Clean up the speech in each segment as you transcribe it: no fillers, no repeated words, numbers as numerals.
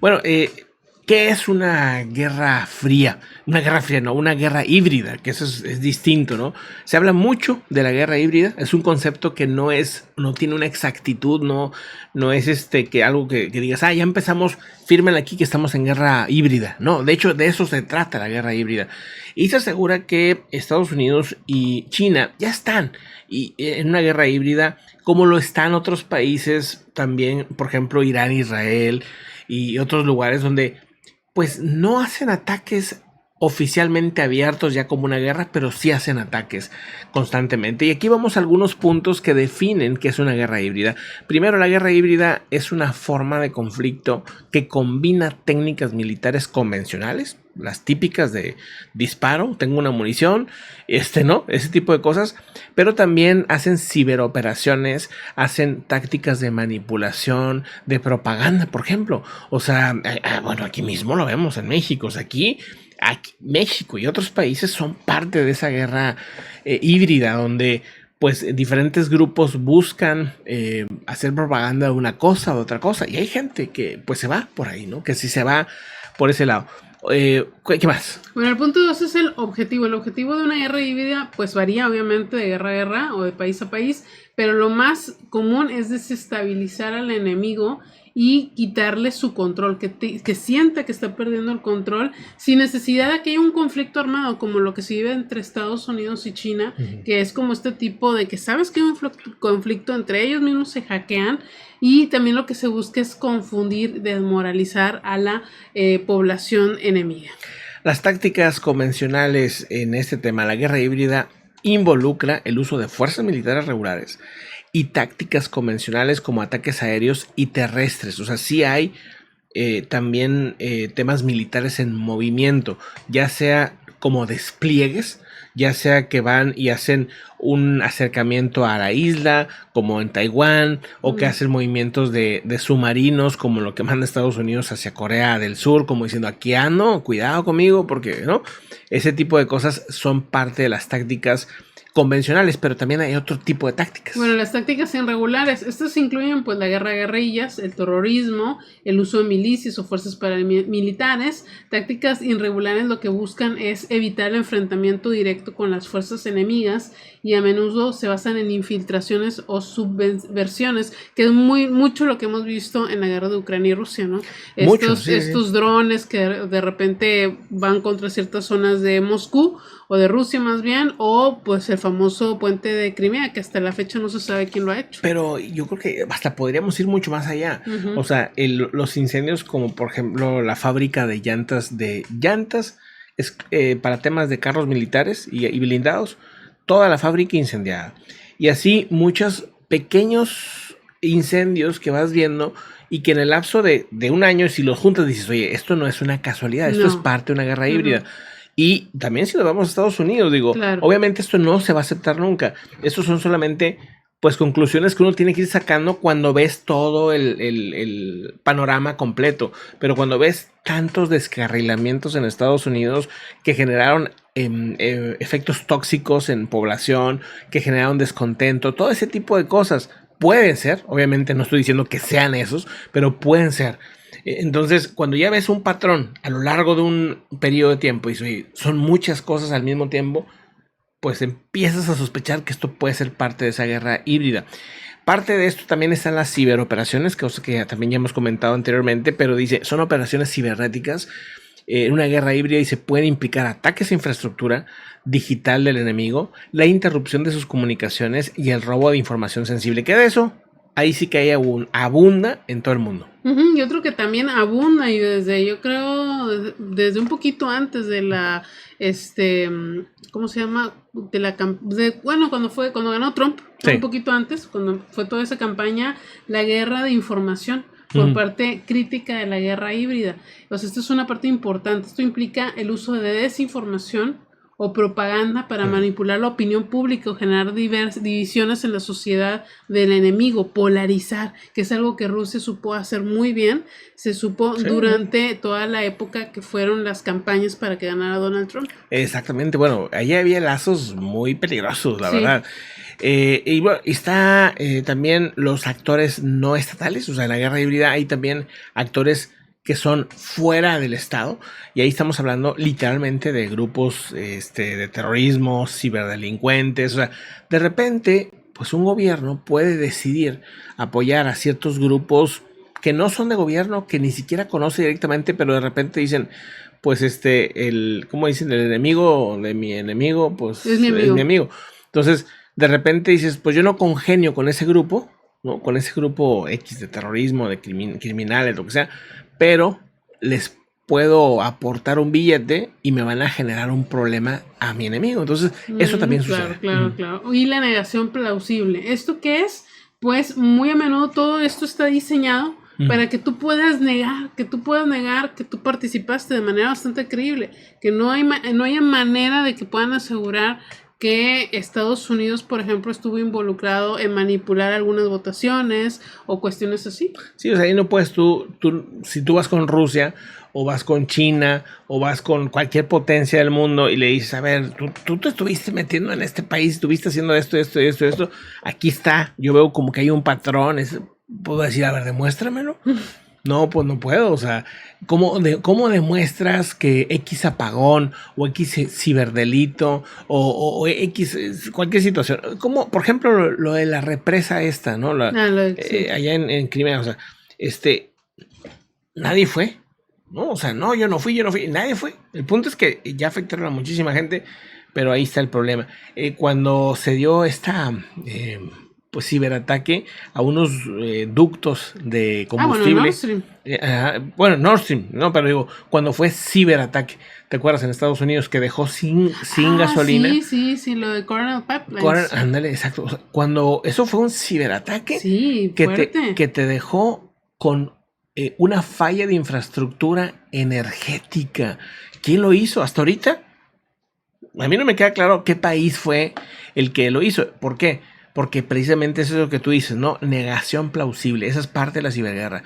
Bueno, ¿qué es una guerra fría? Una guerra fría, no, una guerra híbrida, que eso es distinto, ¿no? Se habla mucho de la guerra híbrida, es un concepto que no tiene una exactitud, no es que algo que digas, ya empezamos, fírmela aquí que estamos en guerra híbrida. No, de hecho, de eso se trata la guerra híbrida. Y se asegura que Estados Unidos y China ya están en una guerra híbrida, como lo están otros países también, por ejemplo, Irán, Israel y otros lugares donde pues no hacen ataques oficialmente abiertos ya como una guerra, pero sí hacen ataques constantemente. Y aquí vamos a algunos puntos que definen qué es una guerra híbrida. Primero, la guerra híbrida es una forma de conflicto que combina técnicas militares convencionales, las típicas de disparo, tengo una munición, ¿no? Ese tipo de cosas, pero también hacen ciberoperaciones, hacen tácticas de manipulación, de propaganda, por ejemplo. O sea, bueno, aquí mismo lo vemos en México, o sea, aquí México y otros países son parte de esa guerra híbrida donde pues diferentes grupos buscan hacer propaganda de una cosa o de otra cosa y hay gente que pues se va por ahí, ¿no? Que sí se va por ese lado. ¿Qué más? Bueno, el punto 2 es el objetivo. El objetivo de una guerra híbrida pues varía obviamente de guerra a guerra o de país a país, pero lo más común es desestabilizar al enemigo y quitarle su control, que sienta que está perdiendo el control sin necesidad de que haya un conflicto armado como lo que se vive entre Estados Unidos y China, que es como este tipo de que sabes que hay un conflicto entre ellos mismos, se hackean y también lo que se busca es confundir, desmoralizar a la población enemiga. Las tácticas convencionales en este tema, la guerra híbrida, involucra el uso de fuerzas militares regulares y tácticas convencionales como ataques aéreos y terrestres. O sea, sí hay también temas militares en movimiento, ya sea como despliegues, ya sea que van y hacen un acercamiento a la isla, como en Taiwán, o que hacen movimientos de submarinos, como lo que manda Estados Unidos hacia Corea del Sur, como diciendo, aquí ando, cuidado conmigo, porque, ¿no? Ese tipo de cosas son parte de las tácticas convencionales, pero también hay otro tipo de tácticas. Bueno, las tácticas irregulares, estas incluyen pues la guerra de guerrillas, el terrorismo, el uso de milicias o fuerzas paramilitares. Tácticas irregulares lo que buscan es evitar el enfrentamiento directo con las fuerzas enemigas y a menudo se basan en infiltraciones o subversiones, que es mucho lo que hemos visto en la guerra de Ucrania y Rusia, ¿no? Estos drones que de repente van contra ciertas zonas de Moscú o de Rusia más bien, o pues el famoso puente de Crimea, que hasta la fecha no se sabe quién lo ha hecho. Pero yo creo que hasta podríamos ir mucho más allá. O sea, los incendios como por ejemplo la fábrica de llantas es para temas de carros militares y blindados, toda la fábrica incendiada. Y así muchos pequeños incendios que vas viendo y que en el lapso de un año, si los juntas, dices, oye, esto no es una casualidad, esto es parte de una guerra híbrida. Y también si nos vamos a Estados Unidos, digo, claro, obviamente esto no se va a aceptar nunca. Estos son solamente pues conclusiones que uno tiene que ir sacando cuando ves todo el panorama completo. Pero cuando ves tantos descarrilamientos en Estados Unidos que generaron efectos tóxicos en población, que generaron descontento, todo ese tipo de cosas pueden ser, obviamente no estoy diciendo que sean esos, pero pueden ser. Entonces, cuando ya ves un patrón a lo largo de un periodo de tiempo y son muchas cosas al mismo tiempo, pues empiezas a sospechar que esto puede ser parte de esa guerra híbrida. Parte de esto también están las ciberoperaciones, cosa que también ya hemos comentado anteriormente, pero dice, son operaciones cibernéticas en una guerra híbrida y se pueden implicar ataques a infraestructura digital del enemigo, la interrupción de sus comunicaciones y el robo de información sensible. ¿Qué de eso? Ahí sí que hay abunda en todo el mundo. Y otro que también abunda y yo creo, desde un poquito antes de la, ¿cómo se llama? Cuando ganó Trump, sí, un poquito antes, cuando fue toda esa campaña, la guerra de información por parte crítica de la guerra híbrida. O sea, esto es una parte importante. Esto implica el uso de desinformación o propaganda para manipular la opinión pública o generar divisiones en la sociedad del enemigo, polarizar, que es algo que Rusia supo hacer muy bien, se supo durante toda la época que fueron las campañas para que ganara Donald Trump. Exactamente, bueno, allí había lazos muy peligrosos, la verdad. Y bueno, está también los actores no estatales, o sea, en la guerra híbrida hay también actores que son fuera del Estado, y ahí estamos hablando literalmente de grupos de terrorismo, ciberdelincuentes. O sea, de repente, pues un gobierno puede decidir apoyar a ciertos grupos que no son de gobierno, que ni siquiera conoce directamente, pero de repente dicen, pues ¿cómo dicen? El enemigo de mi enemigo, pues Es mi amigo. es mi amigo. Entonces, de repente dices, pues yo no congenio con ese grupo, ¿no? Con ese grupo X de terrorismo, de criminales, lo que sea, pero les puedo aportar un billete y me van a generar un problema a mi enemigo. Entonces, eso también sucede. Claro. Y la negación plausible. ¿Esto qué es? Pues muy a menudo todo esto está diseñado para que tú puedas negar, que tú participaste de manera bastante creíble, que no haya manera de que puedan asegurar que Estados Unidos, por ejemplo, estuvo involucrado en manipular algunas votaciones o cuestiones así. Sí, o sea, ahí no puedes si tú vas con Rusia o vas con China o vas con cualquier potencia del mundo y le dices, a ver, tú te estuviste metiendo en este país, estuviste haciendo esto, aquí está, yo veo como que hay un patrón, puedo decir, a ver, demuéstramelo. No, pues no puedo, o sea, ¿cómo demuestras que X apagón o X ciberdelito o X cualquier situación? Como, por ejemplo, lo de la represa esta, ¿no? Sí. Allá en Crimea, o sea, nadie fue, ¿no? O sea, no, yo no fui, nadie fue. El punto es que ya afectaron a muchísima gente, pero ahí está el problema. Cuando se dio pues ciberataque a unos ductos de combustible. Nord Stream, no, pero digo, cuando fue ciberataque, ¿te acuerdas en Estados Unidos que dejó sin gasolina? Sí, lo de Coronel Pipelines. Ándale, exacto. O sea, cuando eso fue un ciberataque, sí, que te dejó con una falla de infraestructura energética. ¿Quién lo hizo? Hasta ahorita, a mí no me queda claro qué país fue el que lo hizo. ¿Por qué? Porque precisamente eso es lo que tú dices, ¿no? Negación plausible. Esa es parte de la ciberguerra.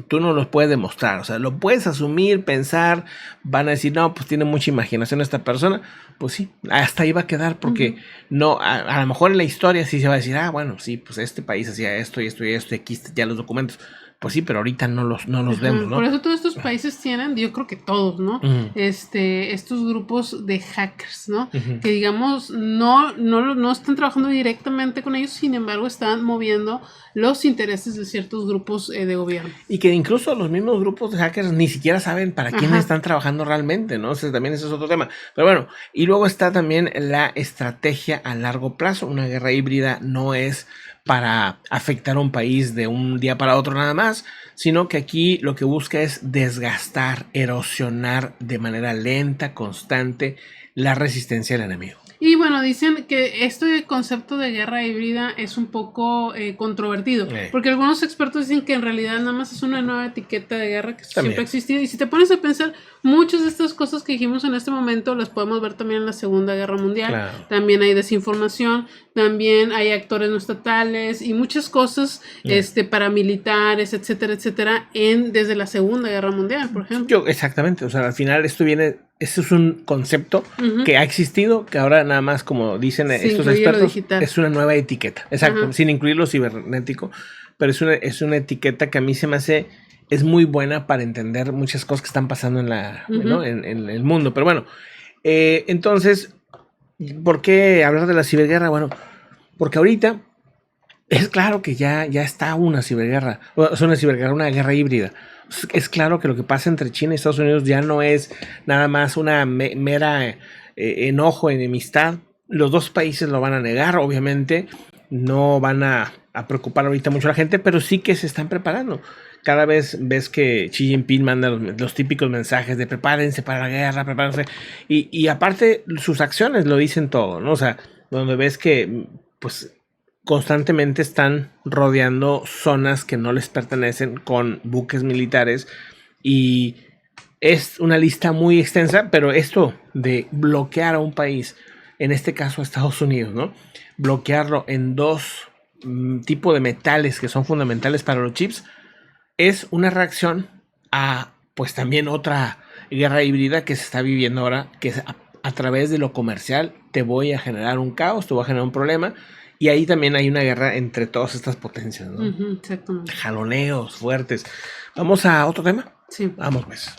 Tú no los puedes demostrar. O sea, lo puedes asumir, pensar. Van a decir, no, pues tiene mucha imaginación esta persona. Pues sí, hasta ahí va a quedar. Porque no, a lo mejor en la historia sí se va a decir, bueno, sí, pues este país hacía esto y esto y esto. Y aquí están ya los documentos. Pues sí, pero ahorita no los vemos, ¿no? Por eso todos estos países tienen, yo creo que todos, ¿no? Estos grupos de hackers, ¿no? Que digamos, no están trabajando directamente con ellos, sin embargo, están moviendo los intereses de ciertos grupos de gobierno. Y que incluso los mismos grupos de hackers ni siquiera saben para quién están trabajando realmente, ¿no? O sea, también ese es otro tema. Pero bueno, y luego está también la estrategia a largo plazo. Una guerra híbrida no es para afectar a un país de un día para otro nada más, sino que aquí lo que busca es desgastar, erosionar de manera lenta, constante, la resistencia del enemigo. Y bueno, dicen que este concepto de guerra híbrida es un poco controvertido, porque algunos expertos dicen que en realidad nada más es una nueva etiqueta de guerra que siempre ha existido. Y si te pones a pensar, muchas de estas cosas que dijimos en este momento las podemos ver también en la Segunda Guerra Mundial. Claro. También hay desinformación, también hay actores no estatales y muchas cosas paramilitares, etcétera, desde la Segunda Guerra Mundial, por ejemplo. Exactamente, o sea, al final esto es un concepto que ha existido, que ahora nada más, como dicen estos expertos, es una nueva etiqueta. Exacto, sin incluir lo cibernético, pero es una etiqueta que a mí se me hace, es muy buena para entender muchas cosas que están pasando en en el mundo. Pero bueno, entonces, ¿por qué hablar de la ciberguerra? Bueno, porque ahorita es claro que ya está una ciberguerra, una guerra híbrida. Es claro que lo que pasa entre China y Estados Unidos ya no es nada más una mera enojo, enemistad. Los dos países lo van a negar, obviamente. No van a preocupar ahorita mucho a la gente, pero sí que se están preparando. Cada vez ves que Xi Jinping manda los típicos mensajes de prepárense para la guerra, prepárense. Y aparte, sus acciones lo dicen todo, ¿no? O sea, donde ves que, pues, constantemente están rodeando zonas que no les pertenecen con buques militares, y es una lista muy extensa, pero esto de bloquear a un país, en este caso a Estados Unidos, ¿no? Bloquearlo en dos tipos de metales que son fundamentales para los chips, es una reacción a, pues también otra guerra híbrida que se está viviendo ahora, que es a través de lo comercial. Te voy a generar un caos, te voy a generar un problema. Y ahí también hay una guerra entre todas estas potencias, ¿no? Exactamente. Jaloneos fuertes. Vamos a otro tema. Sí. Vamos pues.